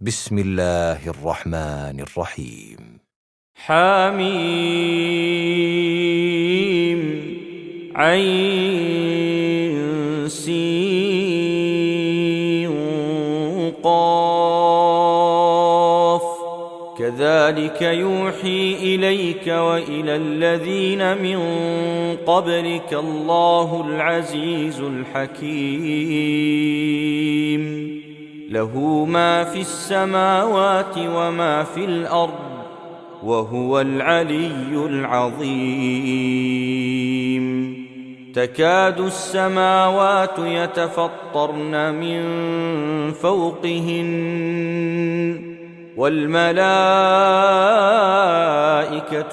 بسم الله الرحمن الرحيم. حميم عين سين قاف كذلك يوحي إليك وإلى الذين من قبلك الله العزيز الحكيم له ما في السماوات وما في الأرض وهو العلي العظيم تكاد السماوات يتفطرن من فوقهن والملائكة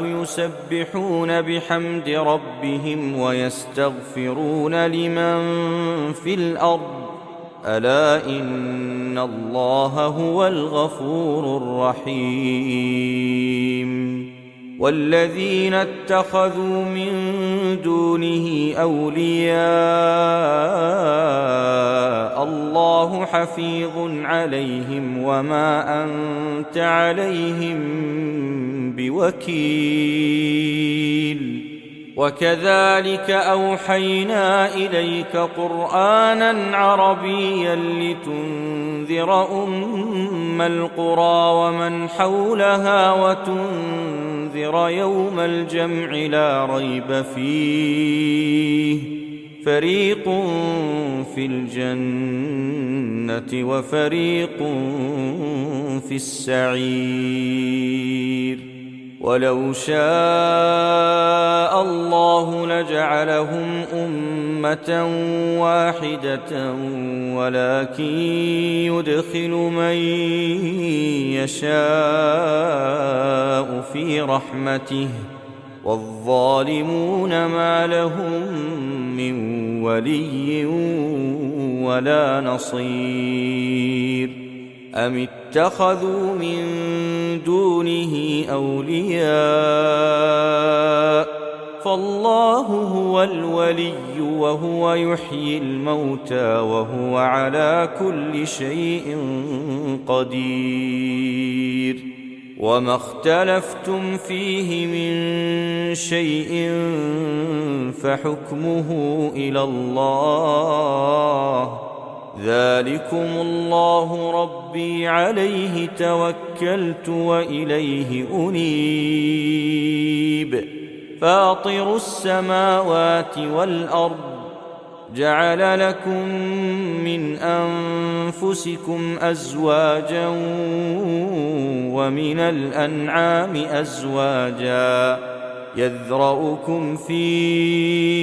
يسبحون بحمد ربهم ويستغفرون لمن في الأرض ألا إن الله هو الغفور الرحيم والذين اتخذوا من دونه أولياء الله حفيظ عليهم وما أنت عليهم بوكيل وكذلك أوحينا إليك قرآنا عربيا لتنذر أم القرى ومن حولها وتنذر يوم الجمع لا ريب فيه فريق في الجنة وفريق في السعير ولو شاء الله لجعلهم أمة واحدة ولكن يدخل من يشاء في رحمته والظالمون ما لهم من ولي ولا نصير أم اتخذوا من دونه أولياء فالله هو الولي وهو يحيي الموتى وهو على كل شيء قدير وما اختلفتم فيه من شيء فحكمه إلى الله ذلكم الله ربي عليه توكلت وإليه أنيب فاطر السماوات والأرض جعل لكم من أنفسكم أزواجا ومن الأنعام أزواجا يذرؤكم فيه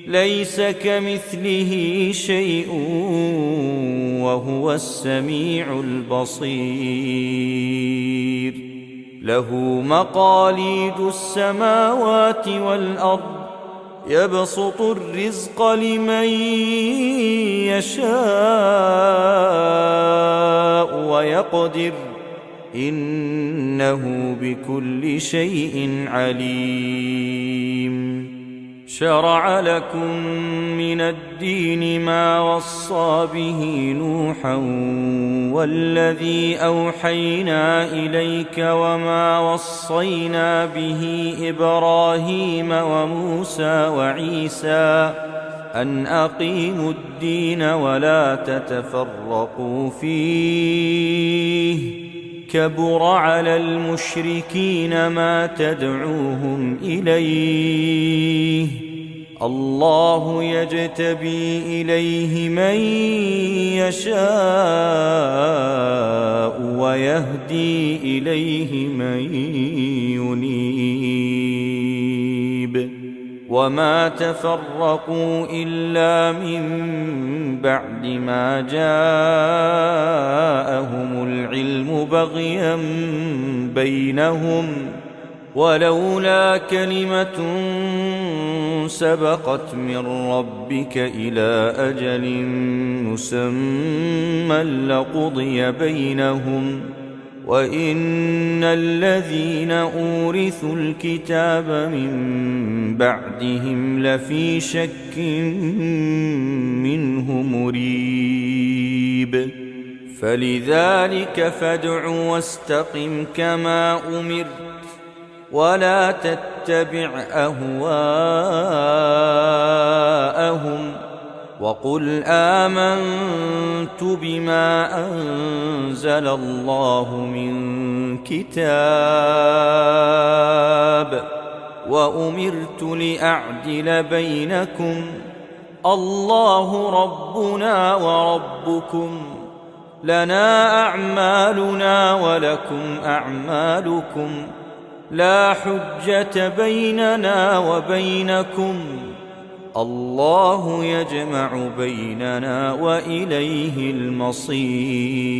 ليس كمثله شيء وهو السميع البصير له مقاليد السماوات والأرض يبسط الرزق لمن يشاء ويقدر إنه بكل شيء عليم شرع لكم من الدين ما وصى به نوحا والذي أوحينا إليك وما وصينا به إبراهيم وموسى وعيسى أن أقيموا الدين ولا تتفرقوا فيه كبر على المشركين ما تدعوهم إليه الله يجتبي إليه من يشاء ويهدي إليه من ينيب وما تفرقوا إلا من بعد ما جاءهم العلم بغيا بينهم ولولا كلمة سبقت من ربك إلى أجل مسمى لقضي بينهم وإن الذين أورثوا الكتاب من بعدهم لفي شك منه مريب فلذلك فادع واستقم كما أمرت ولا تتبع أهواءهم وقل آمنت بما أنزل الله من كتاب وأمرت لأعدل بينكم الله ربنا وربكم لنا أعمالنا ولكم أعمالكم لا حجة بيننا وبينكم الله يجمع بيننا وإليه المصير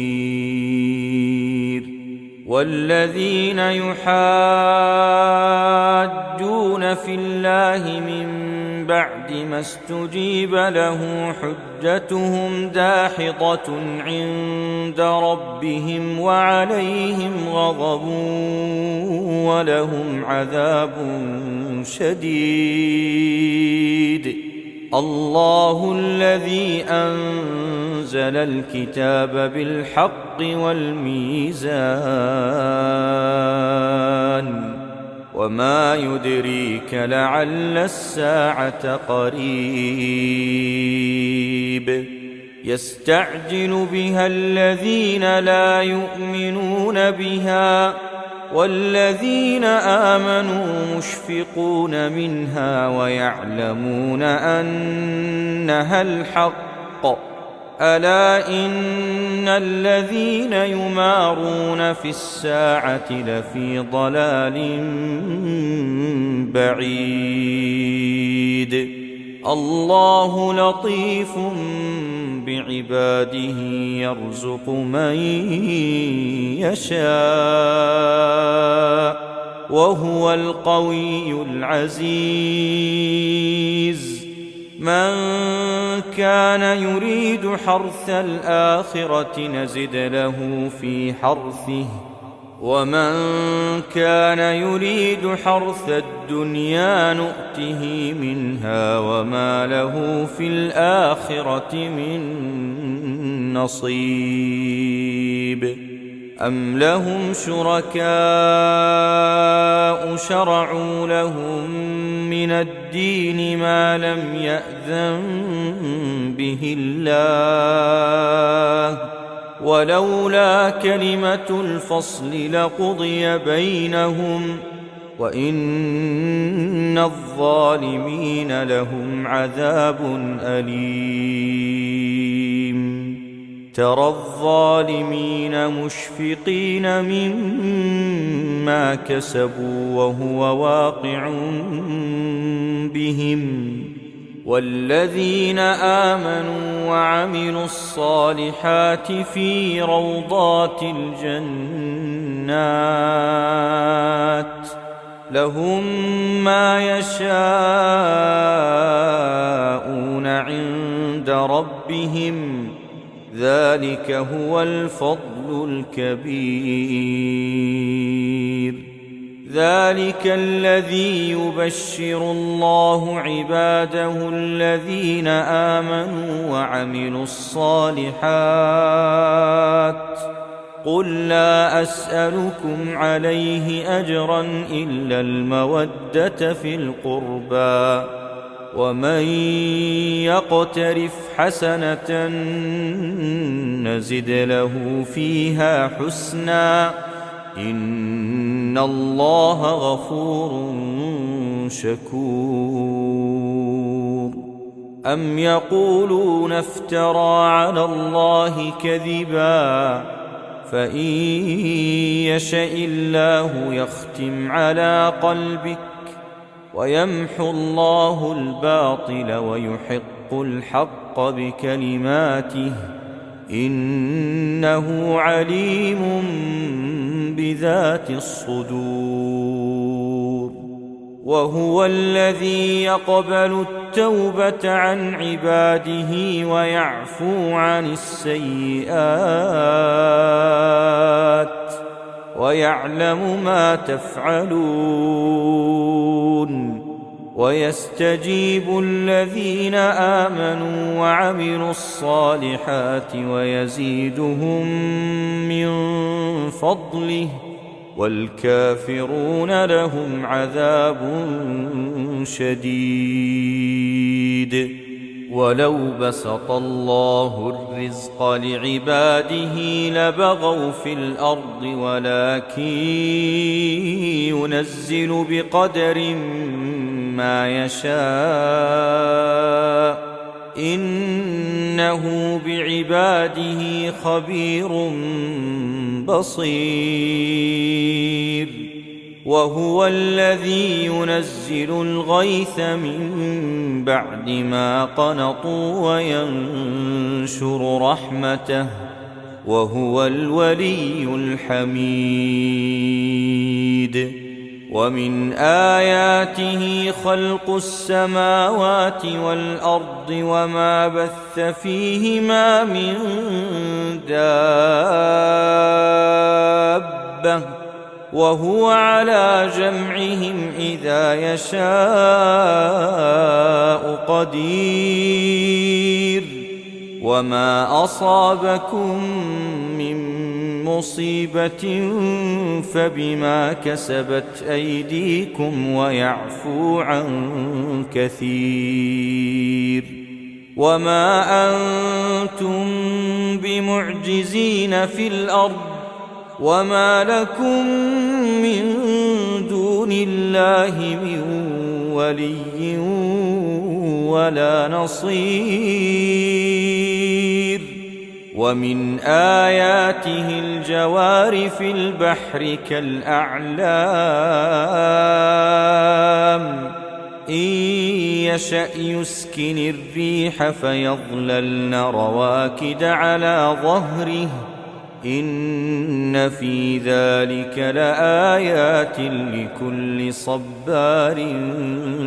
والذين يحاجون في الله من بعد ما استجيب له حجتهم داحضة عند ربهم وعليهم غضب ولهم عذاب شديد الله الذي أنزل الكتاب بالحق والميزان وما يدريك لعل الساعة قريب يستعجل بها الذين لا يؤمنون بها والذين آمنوا مشفقون منها ويعلمون أنها الحق ألا إن الذين يمارون في الساعة لفي ضلال بعيد الله لطيف بعباده يرزق من يشاء وهو القوي العزيز من كان يريد حرث الآخرة نزد له في حرثه ومن كان يريد حرث الدنيا نؤته منها وما له في الآخرة من نصيب أم لهم شركاء شرعوا لهم من الدين ما لم يأذن به الله ولولا كلمة الفصل لقضي بينهم وإن الظالمين لهم عذاب أليم ترى الظالمين مشفقين مما كسبوا وهو واقع بهم والذين آمنوا وعملوا الصالحات في روضات الجنات لهم ما يشاءون عند ربهم ذلك هو الفضل الكبير ذلك الذي يبشر الله عباده الذين آمنوا وعملوا الصالحات قل لا أسألكم عليه أجرا إلا المودة في القربى ومن يقترف حسنة نزد له فيها حسنا إن الله غفور شكور أم يقولون افترى على الله كذبا فإن يشأ الله يختم على قلبك ويمحو الله الباطل ويحق الحق بكلماته إنه عليم بذات الصدور وهو الذي يقبل التوبة عن عباده ويعفو عن السيئات ويعلم ما تفعلون ويستجيب الذين آمنوا وعملوا الصالحات ويزيدهم من فضله والكافرون لهم عذاب شديد. ولو بسط الله الرزق لعباده لبغوا في الأرض ولكن ينزل بقدر ما يشاء إنه بعباده خبير بصير. وهو الذي ينزل الغيث من بعد ما قنطوا وينشر رحمته وهو الولي الحميد. ومن آياته خلق السماوات والأرض وما بث فيهما من دابة وهو على جمعهم إذا يشاء قدير. وما أصابكم من مصيبة فبما كسبت أيديكم ويعفو عن كثير. وما أنتم بمعجزين في الأرض وما لكم من دون الله من ولي ولا نصير. ومن آياته الجوار في البحر كالأعلام إن يشأ يسكن الريح فيظللن رواكد على ظهره إن في ذلك لآيات لكل صبار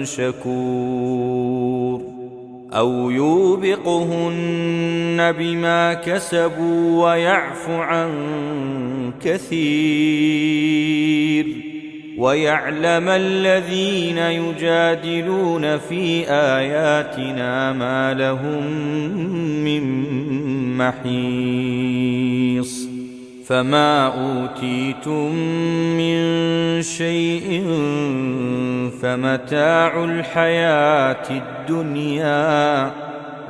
شكور. أو يوبقهن بما كسبوا ويعفو عن كثير. ويعلم الذين يجادلون في آياتنا ما لهم من محيص. فما أوتيتم من شيء فمتاع الحياة الدنيا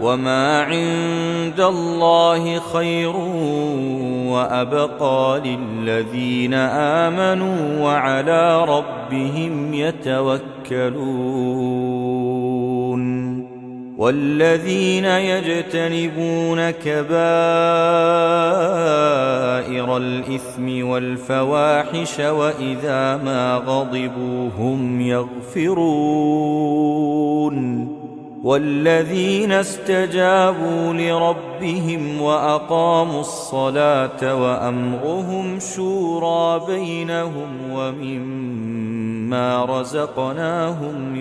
وما عند الله خير وأبقى للذين آمنوا وعلى ربهم يتوكلون. والذين يجتنبون كبائر الإثم والفواحش وإذا ما غضبوا هم يغفرون. والذين استجابوا لربهم وأقاموا الصلاة وأمرهم شورى بينهم ومما رزقناهم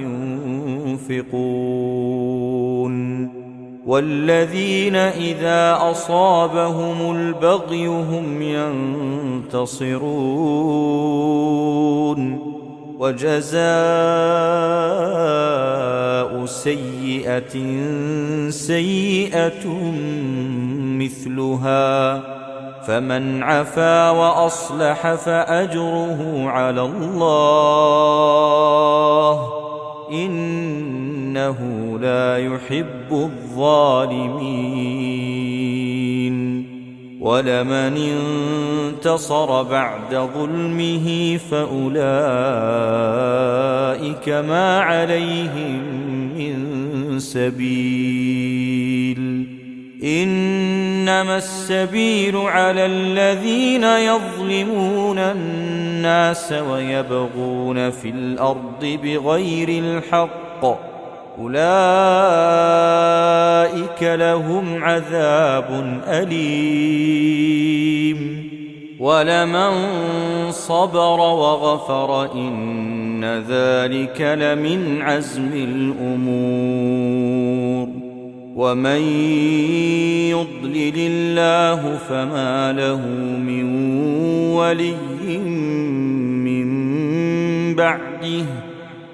ينفقون. والذين إذا أصابهم البغي هم ينتصرون. وجزاء سيئة سيئة مثلها فمن عفا وأصلح فأجره على الله إنه لا يحب الظالمين. ولمن انتصر بعد ظلمه فأولئك ما عليهم من سبيل. إنما السبيل على الذين يظلمون الناس ويبغون في الأرض بغير الحق أولئك لهم عذاب أليم. ولمن صبر وغفر إن ذلك لمن عزم الأمور. ومن يضلل الله فما له من ولي من بعده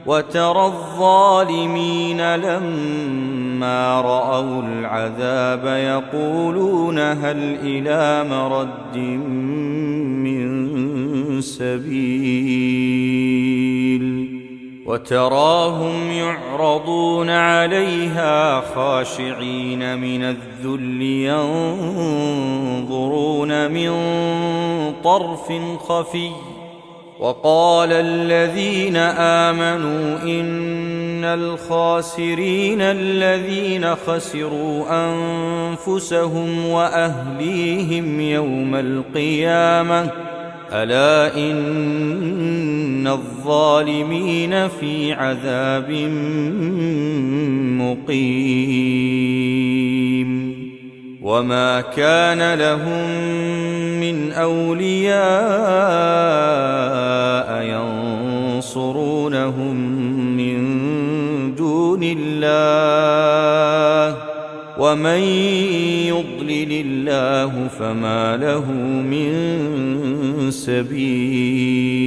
وترى الظالمين لما رأوا العذاب يقولون هل إلى مرد من سبيل وتراهم يعرضون عليها خاشعين من الذل ينظرون من طرف خفي وقال الذين آمنوا إن الخاسرين الذين خسروا أنفسهم وأهليهم يوم القيامة ألا إن الظالمين في عذاب مقيم وما كان لهم من أولياء ينصرونهم من دون الله ومن يضلل الله فما له من سبيل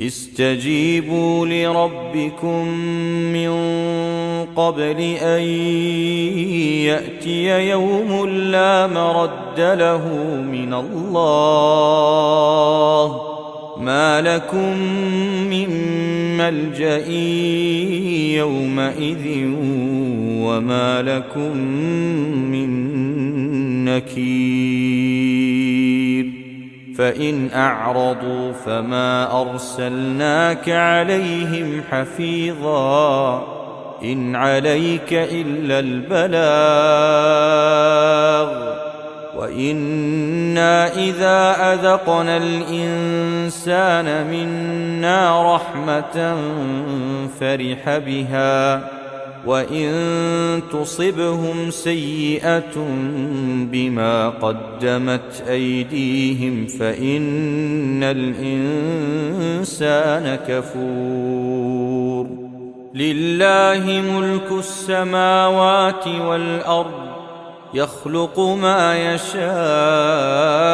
استجيبوا لربكم من قبل أن يأتي يوم لا مرد له من الله ما لكم من ملجأ يومئذ وما لكم من نكير فإن أعرضوا فما أرسلناك عليهم حفيظا إن عليك إلا البلاغ وإنا إذا أذقنا الإنسان منا رحمة فرح بها وإن تصبهم سيئة بما قدمت أيديهم فإن الإنسان كفور لله ملك السماوات والأرض يخلق ما يشاء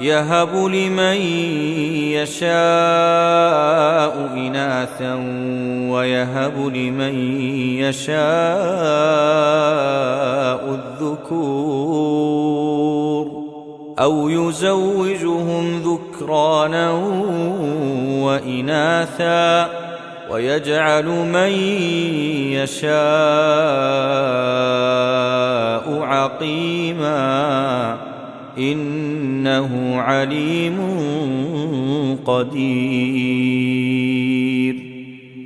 يهب لمن يشاء إناثا ويهب لمن يشاء الذكور أو يزوجهم ذكرانا وإناثا ويجعل من يشاء عقيما إنه عليم قدير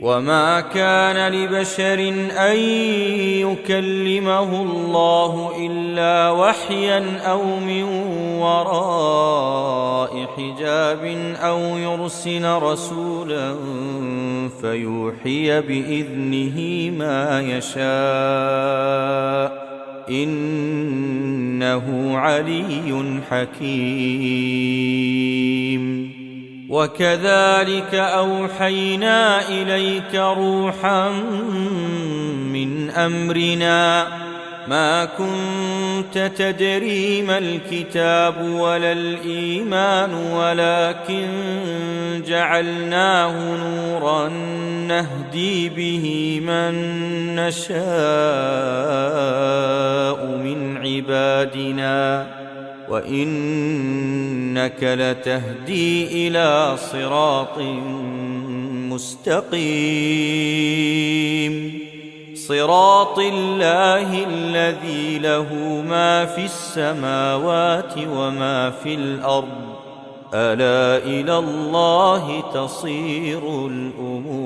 وما كان لبشر أن يكلمه الله إلا وحيا أو من وراء حجاب أو يرسل رسولا فيوحي بإذنه ما يشاء إنه علي حكيم وكذلك أوحينا إليك روحا من أمرنا ما كنت تدري ما الكتاب ولا الإيمان ولكن جعلناه نورا نهدي به من نشاء من عبادنا وإنك لتهدي إلى صراط مستقيم صراط الله الذي له ما في السماوات وما في الأرض ألا إلى الله تصير الأمور